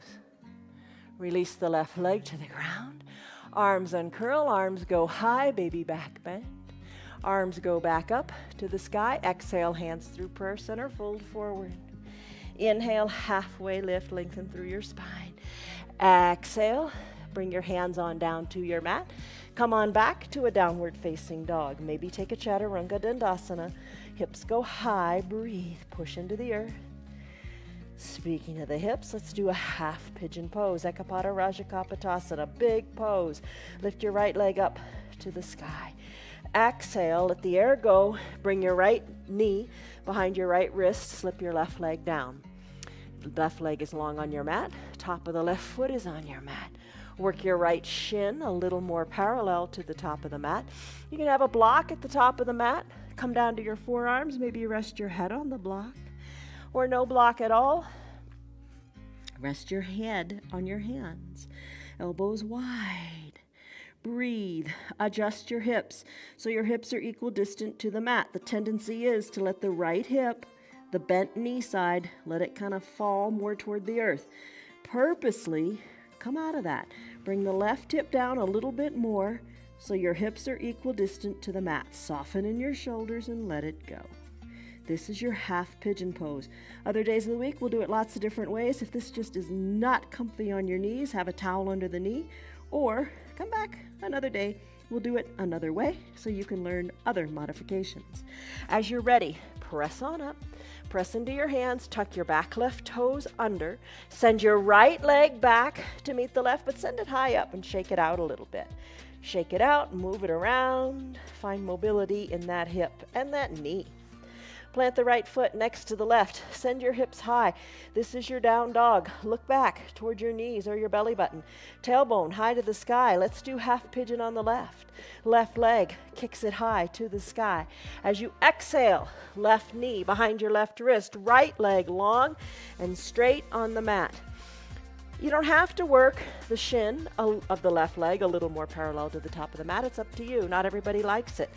Release the left leg to the ground. Arms uncurl, arms go high, baby back bend. Arms go back up to the sky. Exhale, hands through prayer center, fold forward. Inhale, halfway lift, lengthen through your spine. Exhale, bring your hands on down to your mat. Come on back to a downward facing dog. Maybe take a chaturanga dandasana. Hips go high, breathe, push into the earth. Speaking of the hips, let's do a half pigeon pose. Ekapada Rajakapotasana, big pose. Lift your right leg up to the sky. Exhale, let the air go. Bring your right knee behind your right wrist. Slip your left leg down. The left leg is long on your mat. Top of the left foot is on your mat. Work your right shin a little more parallel to the top of the mat. You can have a block at the top of the mat. Come down to your forearms. Maybe rest your head on the block. Or no block at all. Rest your head on your hands. Elbows wide. Breathe. Adjust your hips so your hips are equal distant to the mat. The tendency is to let the right hip, the bent knee side, let it kind of fall more toward the earth. Purposely come out of that. Bring the left hip down a little bit more so your hips are equal distant to the mat. Soften in your shoulders and let it go. This is your half pigeon pose. Other days of the week, we'll do it lots of different ways. If this just is not comfy on your knees, have a towel under the knee, or come back another day. We'll do it another way so you can learn other modifications. As you're ready, press on up. Press into your hands, tuck your back left toes under. Send your right leg back to meet the left, but send it high up and shake it out a little bit. Shake it out, move it around. Find mobility in that hip and that knee. Plant the right foot next to the left. Send your hips high. This is your down dog. Look back toward your knees or your belly button. Tailbone high to the sky. Let's do half pigeon on the left. Left leg kicks it high to the sky. As you exhale, left knee behind your left wrist. Right leg long and straight on the mat. You don't have to work the shin of the left leg a little more parallel to the top of the mat. It's up to you. Not everybody likes it.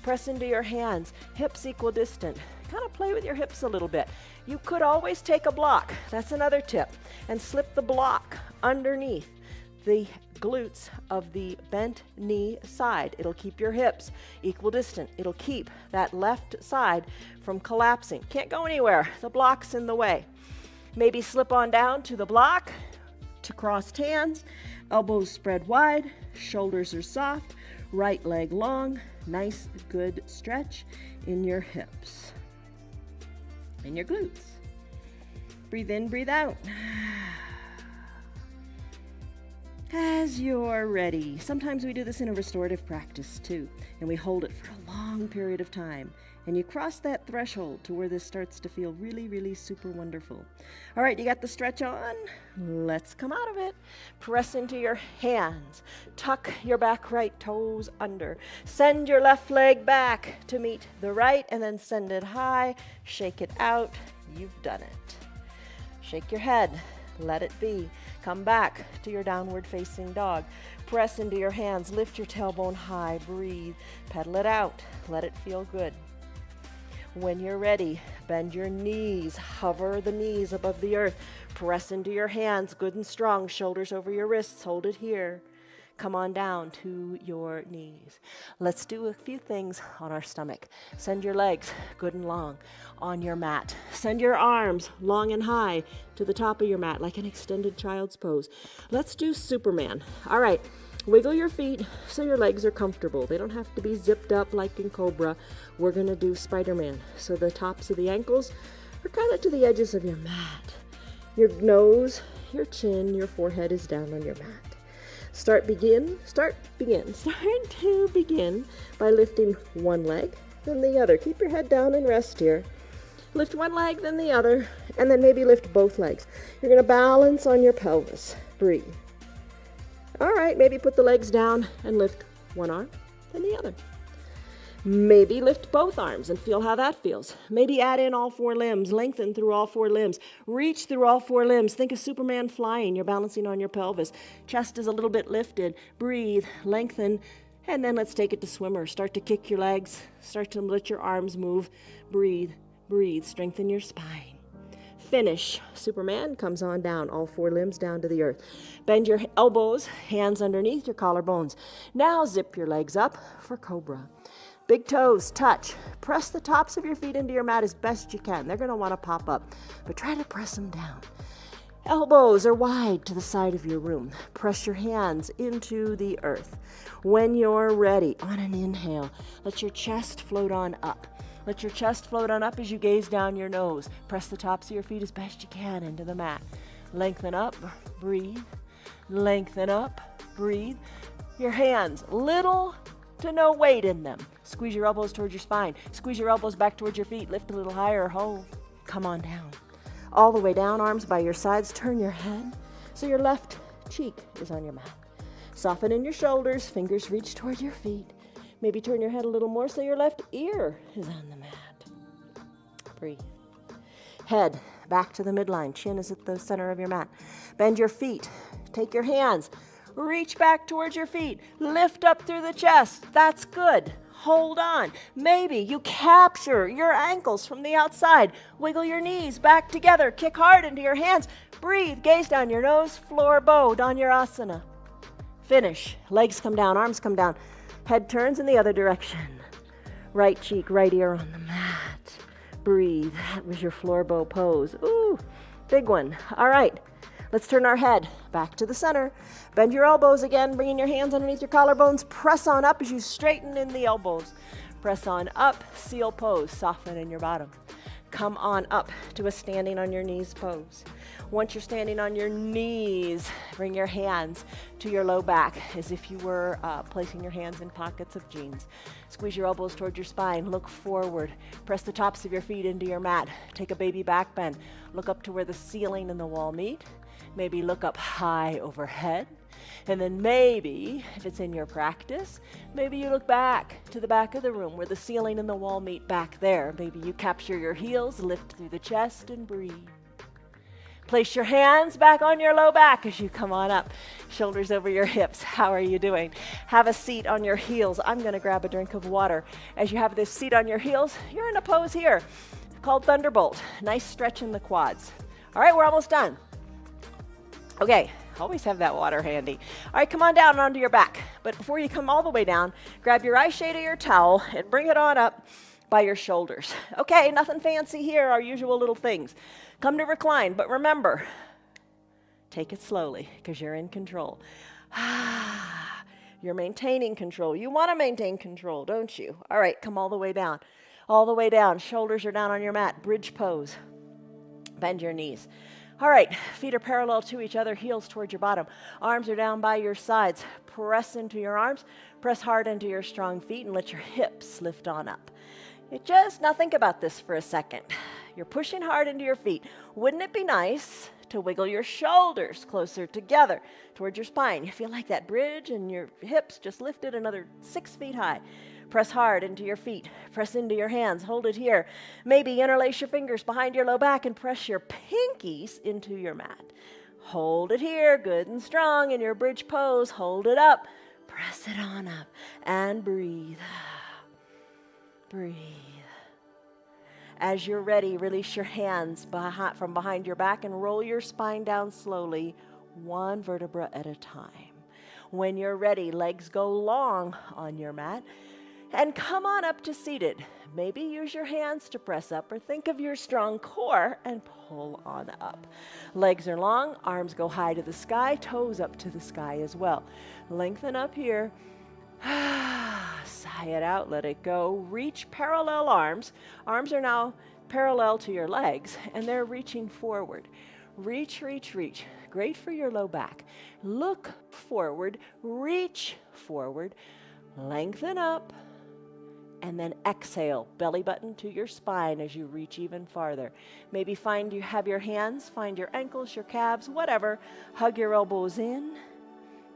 Press into your hands, hips equidistant. Kind of play with your hips a little bit. You could always take a block, that's another tip, and slip the block underneath the glutes of the bent knee side. It'll keep your hips equidistant. It'll keep that left side from collapsing. Can't go anywhere, the block's in the way. Maybe slip on down to the block, to crossed hands, elbows spread wide, shoulders are soft, right leg long, nice good stretch in your hips and your glutes. Breathe in, breathe out. As you're ready. Sometimes we do this in a restorative practice too, and we hold it for a long period of time. And you cross that threshold to where this starts to feel really, really super wonderful. All right, you got the stretch on? Let's come out of it. Press into your hands. Tuck your back right toes under. Send your left leg back to meet the right, and then send it high. Shake it out. You've done it. Shake your head. Let it be. Come back to your downward facing dog. Press into your hands. Lift your tailbone high. Breathe. Pedal it out. Let it feel good. When you're ready, bend your knees, hover the knees above the earth, press into your hands, good and strong, shoulders over your wrists, hold it here. Come on down to your knees. Let's do a few things on our stomach. Send your legs good and long on your mat. Send your arms long and high to the top of your mat like an extended child's pose. Let's do Superman. All right. Wiggle your feet so your legs are comfortable. They don't have to be zipped up like in Cobra. We're going to do Spider-Man. So the tops of the ankles are kind of to the edges of your mat. Your nose, your chin, your forehead is down on your mat. Start to begin by lifting one leg, then the other. Keep your head down and rest here. Lift one leg, then the other, and then maybe lift both legs. You're going to balance on your pelvis. Breathe. All right, maybe put the legs down and lift one arm, then the other. Maybe lift both arms and feel how that feels. Maybe add in all four limbs, lengthen through all four limbs, reach through all four limbs. Think of Superman flying, you're balancing on your pelvis. Chest is a little bit lifted. Breathe, lengthen, and then let's take it to swimmer. Start to kick your legs, start to let your arms move. Breathe, breathe, strengthen your spine. Finish. Superman comes on down, all four limbs down to the earth. Bend your elbows, hands underneath your collarbones. Now zip your legs up for Cobra. Big toes touch. Press the tops of your feet into your mat as best you can. They're going to want to pop up, but try to press them down. Elbows are wide to the side of your room. Press your hands into the earth. When you're ready, on an inhale, let your chest float on up. Let your chest float on up as you gaze down your nose. Press the tops of your feet as best you can into the mat. Lengthen up, breathe. Lengthen up, breathe. Your hands, little to no weight in them. Squeeze your elbows towards your spine. Squeeze your elbows back towards your feet. Lift a little higher, hold. Come on down. All the way down, arms by your sides. Turn your head so your left cheek is on your mat. Soften in your shoulders, fingers reach toward your feet. Maybe turn your head a little more so your left ear is on the mat. Breathe. Head back to the midline. Chin is at the center of your mat. Bend your feet. Take your hands. Reach back towards your feet. Lift up through the chest. That's good. Hold on. Maybe you capture your ankles from the outside. Wiggle your knees back together. Kick hard into your hands. Breathe. Gaze down your nose. Floor bow. Dhanurasana. Finish. Legs come down. Arms come down. Head turns in the other direction. Right cheek, right ear on the mat. breathe. That was your floor bow pose. Ooh, big one. All right, let's turn our head back to the center. Bend your elbows again, bringing your hands underneath your collarbones. Press on up as you straighten in the elbows. Press on up, seal pose, soften in your bottom. Come on up to a standing on your knees pose. Once you're standing on your knees, bring your hands to your low back as if you were placing your hands in pockets of jeans. Squeeze your elbows toward your spine. Look forward. Press the tops of your feet into your mat. Take a baby back bend. Look up to where the ceiling and the wall meet. Maybe look up high overhead. And then maybe, if it's in your practice, maybe you look back to the back of the room where the ceiling and the wall meet back there. Maybe you capture your heels, lift through the chest, and breathe. Place your hands back on your low back as you come on up. Shoulders over your hips. How are you doing? Have a seat on your heels. I'm going to grab a drink of water. As you have this seat on your heels, you're in a pose here called Thunderbolt. Nice stretch in the quads. All right, we're almost done. Okay. Always have that water handy. All right, come on down and onto your back. But before you come all the way down, grab your eye shade of your towel and bring it on up by your shoulders. Okay, nothing fancy here, our usual little things. Come to recline, but remember, take it slowly because you're in control. You're maintaining control. You want to maintain control, don't you? All right, come all the way down. All the way down. Shoulders are down on your mat. Bridge pose. Bend your knees. All right, feet are parallel to each other, heels towards your bottom. Arms are down by your sides. Press into your arms, press hard into your strong feet, and let your hips lift on up. Now think about this for a second. You're pushing hard into your feet. Wouldn't it be nice to wiggle your shoulders closer together towards your spine? You feel like that bridge and your hips just lifted another 6 feet high. Press hard into your feet. Press into your hands. Hold it here. Maybe interlace your fingers behind your low back and press your pinkies into your mat. Hold it here, good and strong in your bridge pose. Hold it up. Press it on up and breathe. Breathe. As you're ready, release your hands from behind your back and roll your spine down slowly, one vertebra at a time. When you're ready, legs go long on your mat. And come on up to seated. Maybe use your hands to press up or think of your strong core and pull on up. Legs are long, arms go high to the sky, toes up to the sky as well. Lengthen up here. Sigh it out, let it go. Reach parallel arms. Arms are now parallel to your legs and they're reaching forward. Reach, reach, reach. Great for your low back. Look forward, reach forward, lengthen up. And then exhale, belly button to your spine as you reach even farther. Maybe have your hands, find your ankles, your calves, whatever. Hug your elbows in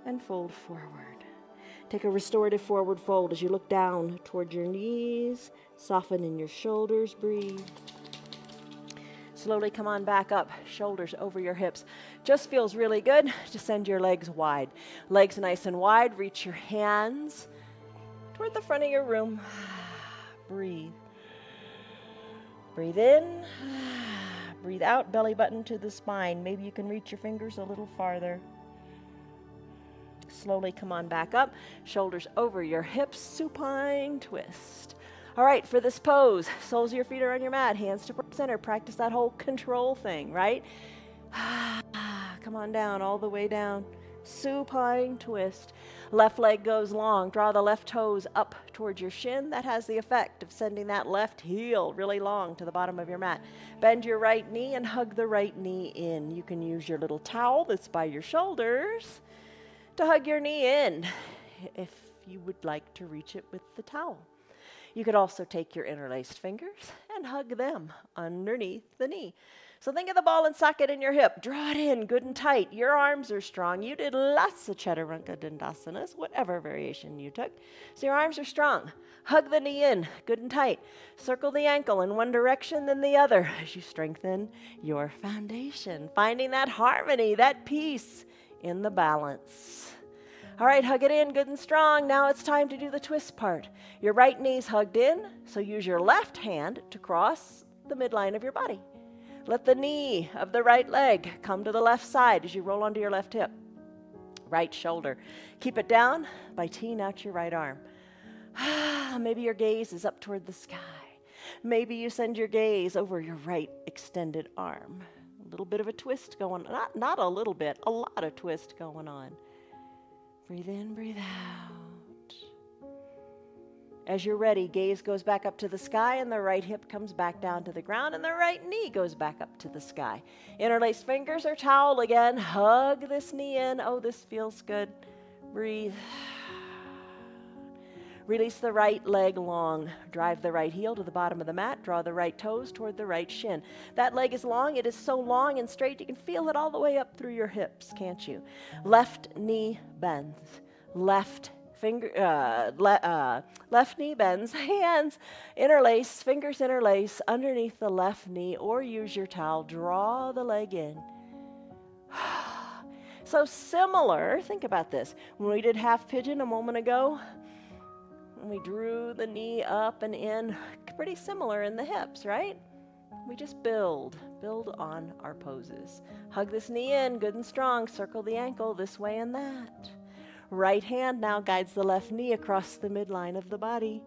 and fold forward. Take a restorative forward fold as you look down toward your knees. Soften in your shoulders, breathe. Slowly come on back up, shoulders over your hips. Just feels really good to send your legs wide. Legs nice and wide, reach your hands toward the front of your room. Breathe. Breathe in. Breathe out, belly button to the spine. Maybe you can reach your fingers a little farther. Slowly come on back up, shoulders over your hips, supine twist. All right, for this pose, soles of your feet are on your mat, hands to center. Practice that whole control thing, right? Come on down, all the way down. Supine twist. Left leg goes long. Draw the left toes up towards your shin. That has the effect of sending that left heel really long to the bottom of your mat. Bend your right knee and hug the right knee in. You can use your little towel that's by your shoulders to hug your knee in if you would like to reach it with the towel. You could also take your interlaced fingers and hug them underneath the knee. So think of the ball and socket in your hip. Draw it in good and tight. Your arms are strong. You did lots of Chaturanga Dandasanas, whatever variation you took. So your arms are strong. Hug the knee in good and tight. Circle the ankle in one direction, then the other as you strengthen your foundation. Finding that harmony, that peace in the balance. All right, hug it in good and strong. Now it's time to do the twist part. Your right knee's hugged in, so use your left hand to cross the midline of your body. Let the knee of the right leg come to the left side as you roll onto your left hip. Right shoulder. Keep it down by teeing out your right arm. Maybe your gaze is up toward the sky. Maybe you send your gaze over your right extended arm. A little bit of a twist going on. Not a little bit, a lot of twist going on. Breathe in, breathe out. As you're ready, gaze goes back up to the sky and the right hip comes back down to the ground and the right knee goes back up to the sky. Interlace fingers or towel again. Hug this knee in. Oh, this feels good. Breathe. Release the right leg long. Drive the right heel to the bottom of the mat. Draw the right toes toward the right shin. That leg is long. It is so long and straight you can feel it all the way up through your hips, can't you? Left knee bends. Left knee bends. Hands interlace, fingers interlace underneath the left knee, or use your towel. Draw the leg in. So similar, think about this. When we did half pigeon a moment ago, we drew the knee up and in, pretty similar in the hips, right? We just build on our poses. Hug this knee in, good and strong. Circle the ankle this way and that. Right hand now guides the left knee across the midline of the body.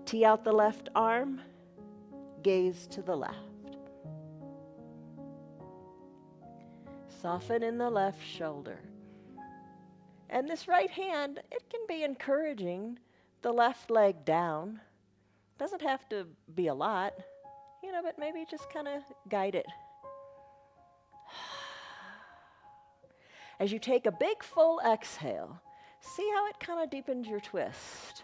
Tee out the left arm, gaze to the left. Soften in the left shoulder. And this right hand, it can be encouraging the left leg down. Doesn't have to be a lot, but maybe just kind of guide it. As you take a big full exhale, see how it kind of deepens your twist.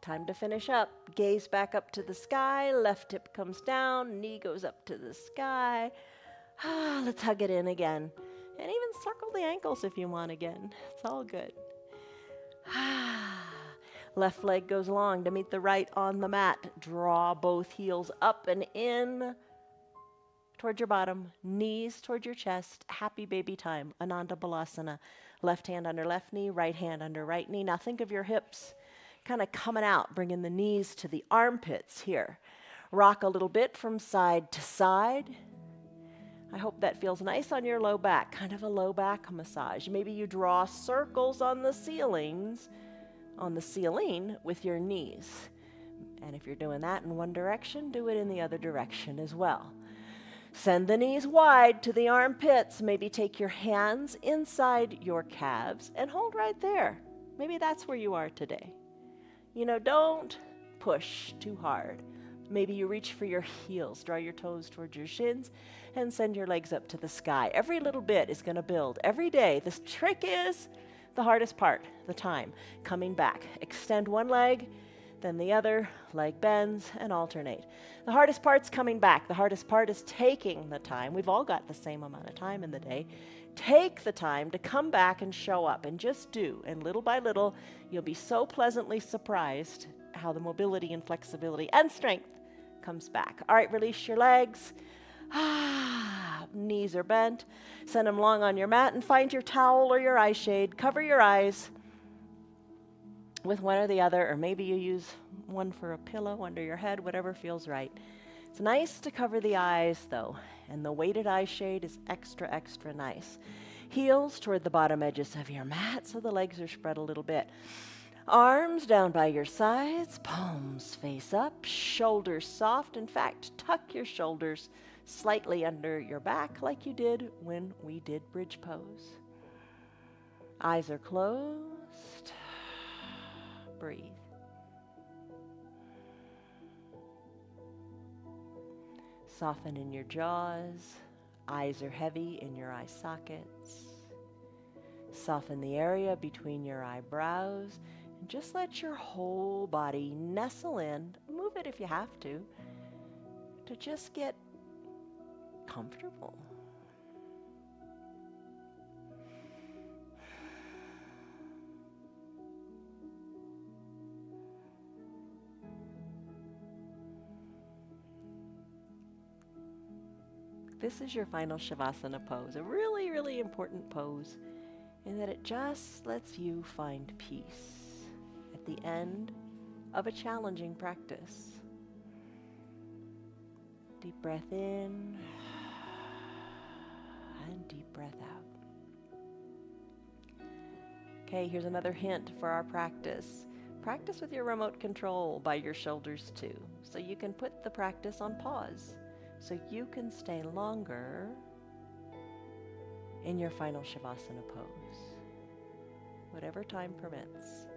Time to finish up. Gaze back up to the sky. Left hip comes down. Knee goes up to the sky. Let's hug it in again. And even circle the ankles if you want again. It's all good. Left leg goes long to meet the right on the mat. Draw both heels up and in toward your bottom. Knees toward your chest. Happy baby time. Ananda Balasana. Left hand under left knee. Right hand under right knee. Now think of your hips kind of coming out, bringing the knees to the armpits here. Rock a little bit from side to side. I hope that feels nice on your low back, kind of a low back massage. Maybe you draw circles on the ceiling with your knees. And if you're doing that in one direction, do it in the other direction as well. Send the knees wide to the armpits. Maybe take your hands inside your calves and hold right there. Maybe that's where you are today. Don't push too hard. Maybe you reach for your heels, draw your toes towards your shins, and send your legs up to the sky. Every little bit is going to build every day. This trick is the hardest part, the time. Coming back. Extend one leg, then the other. Leg bends and alternate. The hardest part's coming back. The hardest part is taking the time. We've all got the same amount of time in the day. Take the time to come back and show up and just do. And little by little, you'll be so pleasantly surprised how the mobility and flexibility and strength comes back. All right, release your legs. Knees are bent. Send them long on your mat and find your towel or your eye shade. Cover your eyes with one or the other, or maybe you use one for a pillow under your head, whatever feels right. It's nice to cover the eyes though, and the weighted eye shade is extra, extra nice. Heels toward the bottom edges of your mat so the legs are spread a little bit. Arms down by your sides, palms face up, shoulders soft. In fact, tuck your shoulders slightly under your back like you did when we did bridge pose. Eyes are closed. Breathe. Soften in your jaws. Eyes are heavy in your eye sockets. Soften the area between your eyebrows. And just let your whole body nestle in. Move it if you have to just get comfortable. This is your final Shavasana pose, a really, really important pose in that it just lets you find peace at the end of a challenging practice. Deep breath in and deep breath out. Okay, here's another hint for our practice. Practice with your remote control by your shoulders too, so you can put the practice on pause, so you can stay longer in your final Shavasana pose, whatever time permits.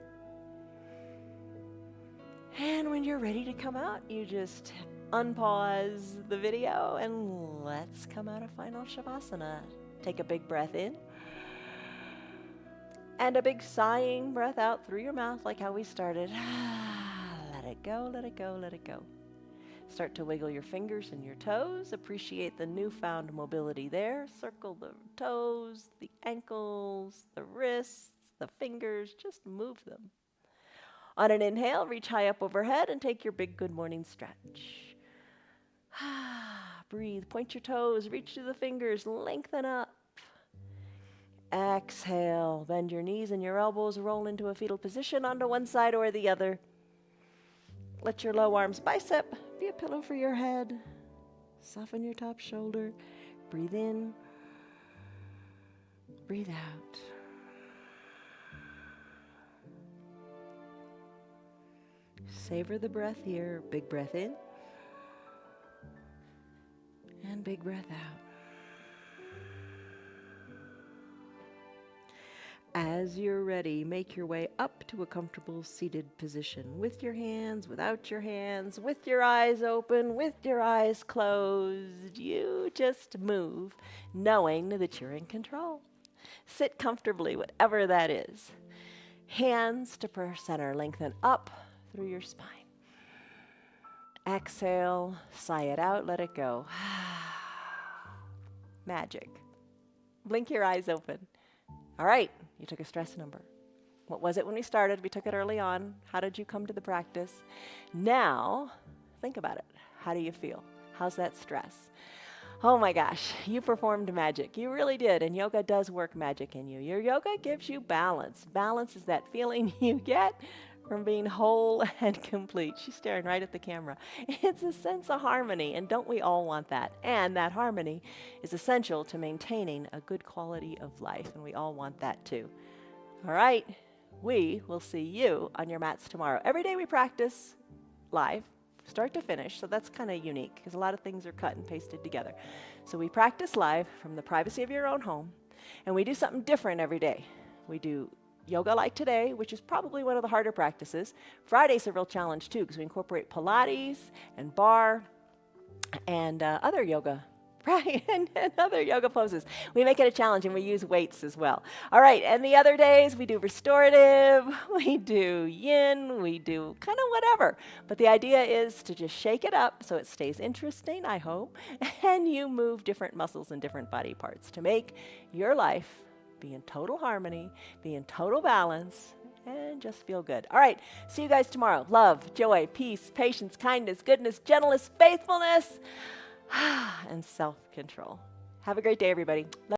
And when you're ready to come out, you just unpause the video and let's come out of final Shavasana. Take a big breath in and a big sighing breath out through your mouth like how we started. Let it go, let it go, let it go. Start to wiggle your fingers and your toes. Appreciate the newfound mobility there. Circle the toes, the ankles, the wrists, the fingers. Just move them. On an inhale, reach high up overhead and take your big good morning stretch. Breathe. Point your toes. Reach through the fingers. Lengthen up. Exhale. Bend your knees and your elbows. Roll into a fetal position onto one side or the other. Let your low arms bicep be a pillow for your head. Soften your top shoulder. Breathe in. Breathe out. Savor the breath here. Big breath in. And big breath out. As you're ready, make your way up to a comfortable seated position with your hands, without your hands, with your eyes open, with your eyes closed. You just move, knowing that you're in control. Sit comfortably, whatever that is. Hands to prayer center, lengthen up through your spine. Exhale, sigh it out, let it go. Magic. Blink your eyes open. All right, you took a stress number. What was it when we started? We took it early on. How did you come to the practice? Now, think about it. How do you feel? How's that stress? Oh my gosh, you performed magic. You really did, and yoga does work magic in you. Your yoga gives you balance. Balance is that feeling you get from being whole and complete. She's staring right at the camera. It's a sense of harmony, and don't we all want that? And that harmony is essential to maintaining a good quality of life, and we all want that too. All right, we will see you on your mats tomorrow. Every day we practice live, start to finish, so that's kind of unique because a lot of things are cut and pasted together. So we practice live from the privacy of your own home, and we do something different every day. We do yoga like today, which is probably one of the harder practices. Friday's a real challenge too, because we incorporate Pilates and bar and other yoga, right? and other yoga poses. We make it a challenge, and we use weights as well. All right, and the other days we do restorative, we do yin, we do kind of whatever. But the idea is to just shake it up so it stays interesting, I hope, and you move different muscles and different body parts to make your life be in total harmony, be in total balance, and just feel good. All right, see you guys tomorrow. Love, joy, peace, patience, kindness, goodness, gentleness, faithfulness, and self-control. Have a great day, everybody.